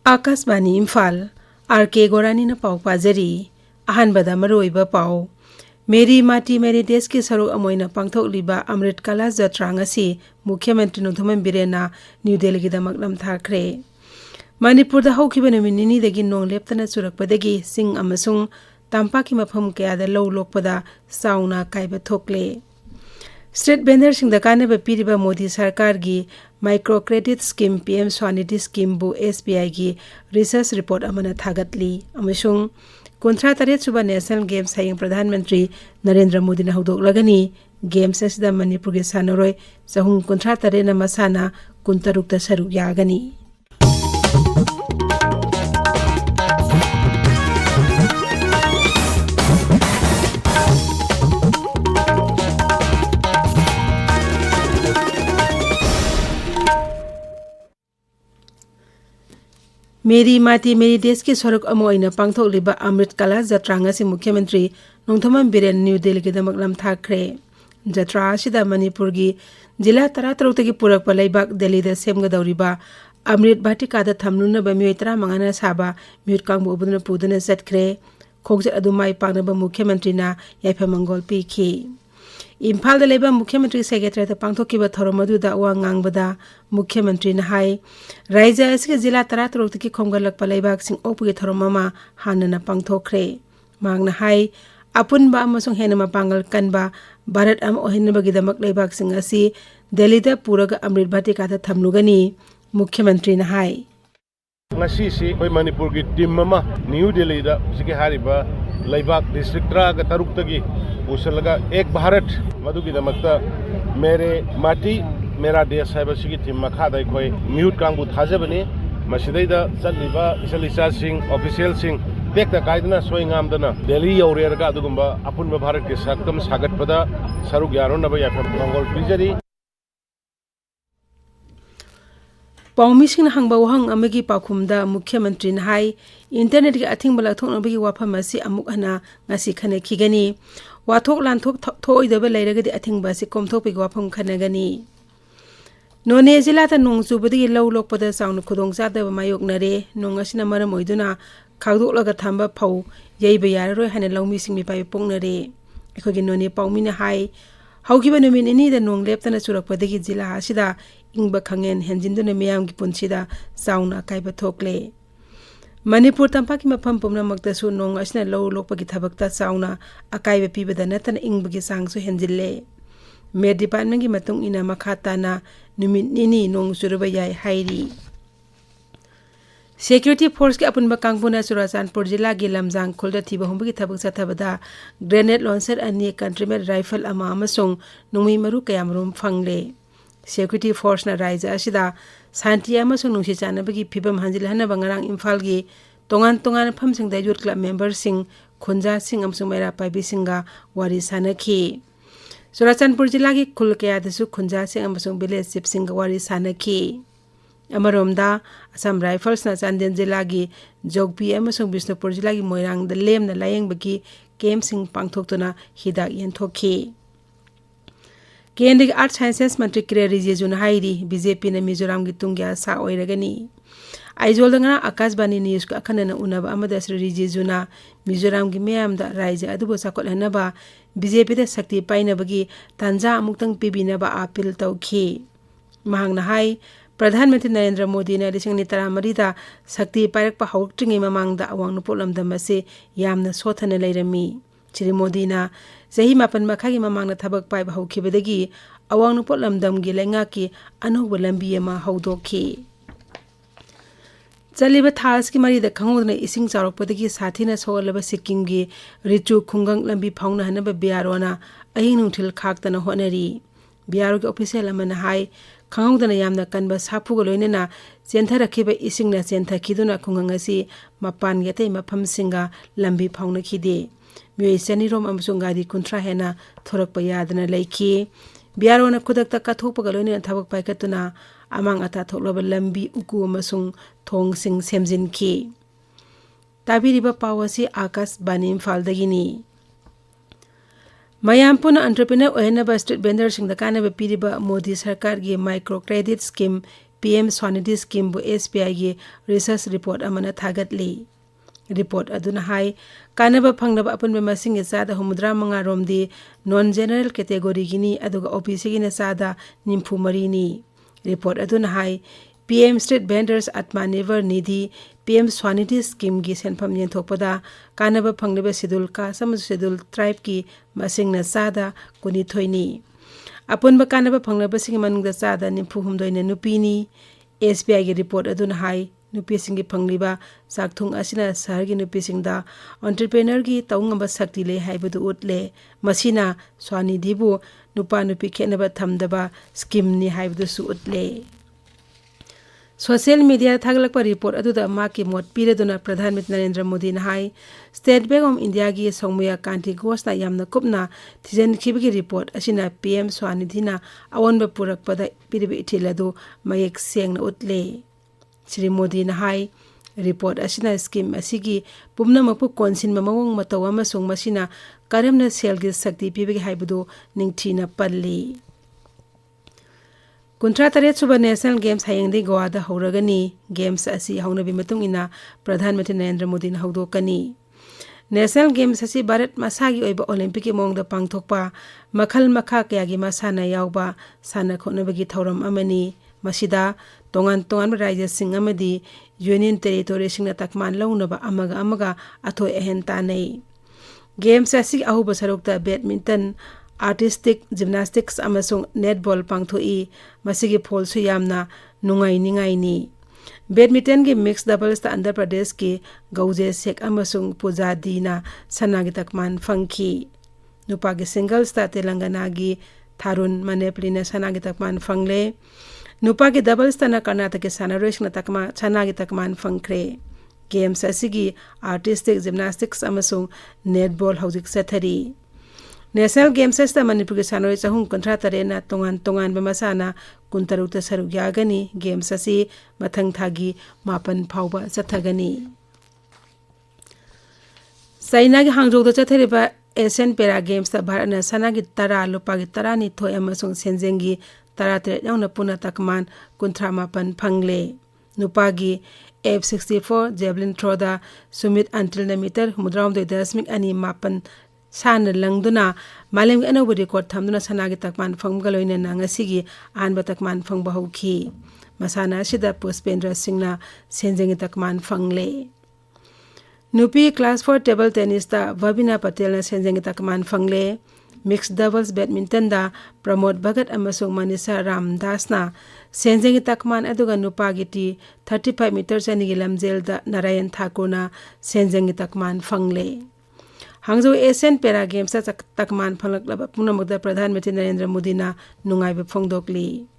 Akashvani Imphal R.K.Gorani न पाव पाजरी अहानबदा मरोइबा पाव मेरी माटी मेरी देश की सरुक अमोइना पांगथोकलिबा अमृत कला जत्रा ngasi मुख्यमंत्री नोंथोमन बिरेना न्यू दिल्ली गिदमक लमथाखरे मणिपुर दा हौखिबा नुमित निनी दगी नोंग लेप्तना चुरकपदगी सिंग अमसुंग तांपाकी मफम कयादा लौ लोकपदा साउना कायबा थोकले स्ट्रीट वेंडर सिंह कानब पीरिबा मोदी सरकार की micro credit scheme PM Svanidhi scheme बु SBI की रिसर्च रिपोर्ट अमना थागतली अमसुंग 53 सुबह नेशनल गेम्स हयंग प्रधानमंत्री नरेंद्र मोदी ने हौदोकलगनी गेम्स असिदा मणिपुर के सानरोय 53 न मसाना 63 सरुक यागनी मेरी माटी मेरी देश की स्वरूप अमोइना पांगथोकलिबा अमृत कला जत्रा ngasi मुख्यमंत्री नोंथोमन बिरेन न्यू दिल्ली गिदमक लमथाखरे जत्रा असिदा मणिपुर की जिला 13 तगी पुरक लेबाक दिल्ली दा सेमगदौरिबा अमृत भाटिकादा थमनुनबा मियोय 35 साबा म्यूट कांगबु उबुदुना पुदुना चटखरे खोगजत अदुमाई पांगनबा मुख्यमंत्रीना याइफामंगोल पीखी इम्फाल दा लेबा मुख्यमंत्री सेक्रेटरी दा पांगथोकिबा थोरमदुदा वा ngangbada मुख्यमंत्री ना हाई राज्य असके जिला 13 तकी खोंगलकपा लेबाक सिंग ओपगी थोरममा हानना पांगथोखरे मांगना हाई अपुनबा अमसुंग हेनमा पांगल कनबा भारत अम ओहिनबगिदमक लेबाक सिंग असि दिल्ली दा पुरगा अमृत भाटिकादा थमनुगनी मुख्यमंत्री ना high ngasi si koi manipur ki team ma new delhi da sike hariba laibak district tra ga taruk tagi usalaga ek bharat madu ki damakta mere mati mera desh hai basiki team ma khadai koi mute kangbu thajabani masidai da chaliba isalisa sing official sing bekta kaidna soingam dana delhi yaure ga adugumba apun bharat ke sakam sagat pada saruk yaron na ba ya mongol prijari पाउमिसिंग हंगबा वहंग अमगी पाखुमदा मुख्यमंत्री high internet के a thing बला थोनबगी वाफम असि अमुक हना ngasi खने खिगनी वाथोक लानथोक थोइदबे लेरगदि a thing बासि कोमथोकपि वाफम खनगनी नोने जिला ता नोंग चुबदि लौ लोकपदा साउन खुदोंग जादब मायोकनरे नोंग असिना मरम ओइदुना खागदोकलगा थांबा फौ यैबे याररोय हने लौमिसिंग मिपाइ पोंगनरे एखोगी नोने पाउमिना हाई हौगिबा नुमिन इनी दा नोंग लेप्तना चुरकपदगी जिला असिदा इंगबा खंगेन हेंजिंदुना मियाम की पुंसीदा साउना कायबा थोकले मणिपुर तंपाकी मफम पुमनमक्तसु नोंग असिना लौ लोकपगी थबक्ता साउना अकायबा पीबदा नतन इंगबगी सांगसु हेंजिल्ले मेयर डिपार्टमेंट की मतुंग इना मखाताना नुमिन निनी नोंग चुरबा याय हाइरी सिक्योरिटी फोर्स के अपुनबा कांगपुना चुराचानपुर जिला की लमजांग खुलदा थीबा हुंबगी थबक चथबदा ग्रेनेड लॉन्चर अनि कंट्रीमेड राइफल अमा अमसुंग नुमी मरु कयामरुम फंगले सिक्योरिटी फोर्स ना राज्य असिदा शांति अमसुंग नुसी चानबगी फिबम हंजिलहना बंगरांग इम्फाल की तोंगान तोंगान फमसिंग दा यूथ क्लब मेंबर सिंग खुंजा सिंग अमसुंग मेरा पाइबी सिंगा वारी सानखी चुराचानपुर जिला की खुल कयादसु खुंजा सिंग अमसुंग विलेज चिफ सिंग वारी सानखी अमरोमदा असम राइफल्स ना चांदेन जिला की जोगपी अमसुंग बिष्णुपुर जिला की मोइरांग द लेम ना लायंगबगी कैंप सिंग पांगथोक्तुना हिदाक यंथोखी केंद्रीय आर्ट साइंसेस मंत्री किरे रिजिजू हाइरी बीजेपी ने मिजोराम की तुंग्या सा ओइरगनी आइजोलदंगा आकाशवाणी न्यूज का अखनना उनब अमदा श्री रिजिजूना मिजोराम की मयाम दा राज्य अदुबो साकोलहनबा बीजेपी दा शक्ति पाइनबगी तांजा अमुक्तंग पिबिनबा अपील तौखी महांगना हाई प्रधानमंत्री नरेंद्र मोदी ने 2013 दा शक्ति पायरकपा हौक्ट्रिंगै ममांगदा अवांग नुपोलमदम असे यामना सोथना लेरमी श्री मोदी ना सही मापन मखागी ममांगना थबक पाइबा हौखिबदगी अवांग नुपोलमदमगी लेंगाकी अनौब लंबी अमा हौदोखी चलिबा थास की मरी द खंगोदना इसिंग चारोपदगी साथीना सोलबा सिक्किम की रिचु खुंगंग लंबी फाउना हनबा बियारोना अहिंग नुथिल खाक्तना होनरी बियारो के ऑफिशियल अमना हाई खंगोदना यामना कनबा साफुगा लोइनना चेंथरखिबा इसिंगना चेंथखिदुना खुंगंग असि मपान गेतै मफम सिंगा लंबी फाउना खिदे मियोय सनीरोम अमसुंग गाड़ी कुंथ्रा हेना थोरकपा यादना लैखी बियारोना खुदकता कथोपगा लोइनना थबक पाइकतुना अमांग अता थोकलबा लंबी उकु अमसुंग थोंग सिंग सेमजिनखी ताबिरिबा पावसी आकाशवाणी इम्फालदगिनी मयाम पुनः एंटरप्रेन्योर ओहनबा स्ट्रीट वेंडर सिंह कानब पीरिबा मोदी सरकार की micro credit scheme PM Swanidhi Scheme bu SBI gi research report amana thagatli report aduna hai kanaba phangnaba apunba masing e sada humudra manga romdi non general category gini aduga OBC gina sada nimfu marini report aduna hai PM Street Vendors Atmanirbhar Nidhi PM Swanidhi Scheme gi senpham yenthokpada kanaba phangnaba schedule ka sam schedule tribe ki masing na sada kuni thoini apunba kanaba phangnaba sing manungda sada nimfu humdoina nupini SBI gi report aduna hai nupi singi phangliba sakthung asina sahar gi nupi singda entrepreneur gi taungamba sakti le haibadu utle masina Swanidhi bu nupa nupi khenaba thamdaba scheme ni haibadu su utle social media thaglakpa report aduda ma ki mot pireduna Pradhan Mantri Narendra Modi na hai State Bank of India gi Songmuya Kanti Ghosh na yamna kupna thijen khibigi report asina PM Swanidhi na awonba purakpada piribi ithiladu mayek sengna utle Shri Modi na hai report asina scheme asigi pumna mapu konsin mamawong matawa masung masina karamna selgi sakti pibigi haibudu ningthina palli Kuntra taret suba National Games hayengdi Goa da hauragani Games asi hauna bimatung ina Pradhan Mantri Narendra Modi na haudokani National Games asi Bharat masagi oiba Olympic mong da pangthokpa makhal makha kayagi masana yawba sana khonabagi thauram amani masida tongan rajya sing amadi Union Territory singna takman launaba amaga athoi ehen tanai Games asi ahuba sarokta badminton artistic gymnastics amasung netball pangthoi masigi pholsu yamna nungai ningai ni badminton gi mixed doubles ta Andhra Pradesh ki Gauje Sek amasung Puja Dina sanagi takman phangki nupa gi singles ta Telangana gi Tharun Manipuri na sanagi takman phangle nupa gi doubles ta na Karnataka Sanarosh na takma sanagi takman phangkre games asigi artistic gymnastics amasung netball hojik sathari National Games esta Manipur ki sanoi chahum kontra tarena tongan bamasana kuntarukta saruk yagani games asi mathang thagi mapan phauba chathagani Saina gi Hangzhou da chathariba Asian Para Games ta Bharat na sana gi tara lupa gi tara ni thoi amasung senjengi tara tre yauna puna takman kuntra mapan phangle nupagi F64 javelin throw da Sumit until na meter humudram doi dasmik ani mapan San langduna malem gi anobu record thamduna sanagi takman phangaloina nangasigi anba takman phangba hauki masana sida Puspendra Singna senjengi takman phangle Nupi class 4 table tennis da Vabina Patel na senjengi takman phangle mixed doubles badminton da Pramod Bhagat amasung Manisha Ramdas na senjengi takman aduga nupagi ti 35 meters ani gi lamjel da Narayan Thakur na senjengi takman phangle Hangzhou Asian Para Games ta takman phalaklaba punamagda Pradhan Mantri Narendra Modi na nungaiba phongdokli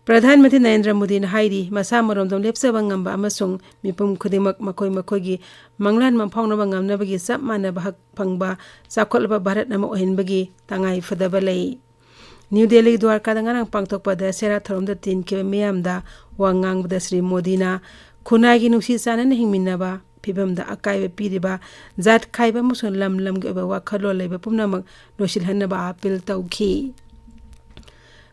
Pradhan Mantri Narendra Modi na hairi masa maromdom lepsaba ngamba amasung mipum khudimak makoi gi manglan mamphaugnaba ngamnabagi sap manaba hak phangba chakholba Bharat nama ohinbagi tangai fadaba lei New Delhi Dwarka da ngarang pangthokpa da sera tharomda tin ke miyamda wangangbda Shri Modi na khunagi nungsi chanana hingminaba Pibam da akaiba piriba zat khaiba musun lam gi oba wakhalo leiba pumnamak losil hanaba appeal tauki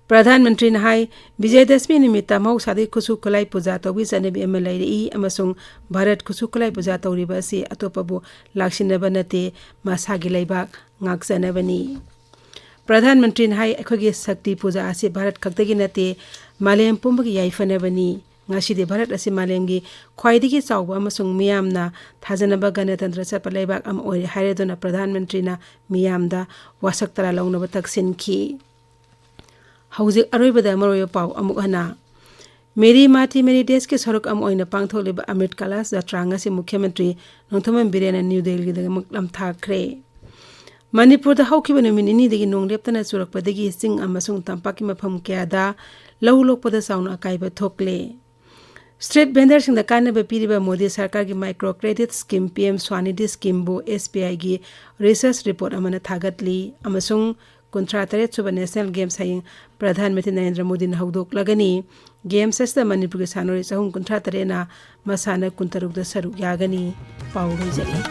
Pradhan Mantri na hai Vijay Dashmi nimita mausadi khusu kulai puja tawbi janabi amalai amasung Bharat khusu kulai puja tawriba si atopabu laksinaba nate masagi leiba ngaksanabani Pradhan Mantri na hai akhogi sakti puja asi Bharat khaktagi nate malem pumbagi yaifanabani ngasi de Bharat asi malemgi khwaidigi chawba amasung miyamna thajanaba ganatantra chapa leibak am oi hairedona Pradhan Mantri na miyamda wasak tara launaba taksinki hauzik aroibada maroyo pau amuk hana Meri Mati Meri Desh ke sorok am oina pangtholeba Amrit Kalas jatra ngasi Mukhyamantri Nongthaman Biren na New Delhi da maklam thakre Manipur da haukiba numin ini degi nongleptana churakpadagi sing amasung tampaki mafam kya lawlokpada sauna akaiba thokle Street vendors in the Kanaba Piriba Modi Sarkar ki micro credit scheme PM Swanidhi scheme bu SBI gi research report amana thagatli amasung kuntra taret suba National Games haying Pradhan Mantri Narendra Modi na haudok lagani Games esta Manipur ki sanori sahum kuntra tarena masana kuntaruk da saruk yagani pau jari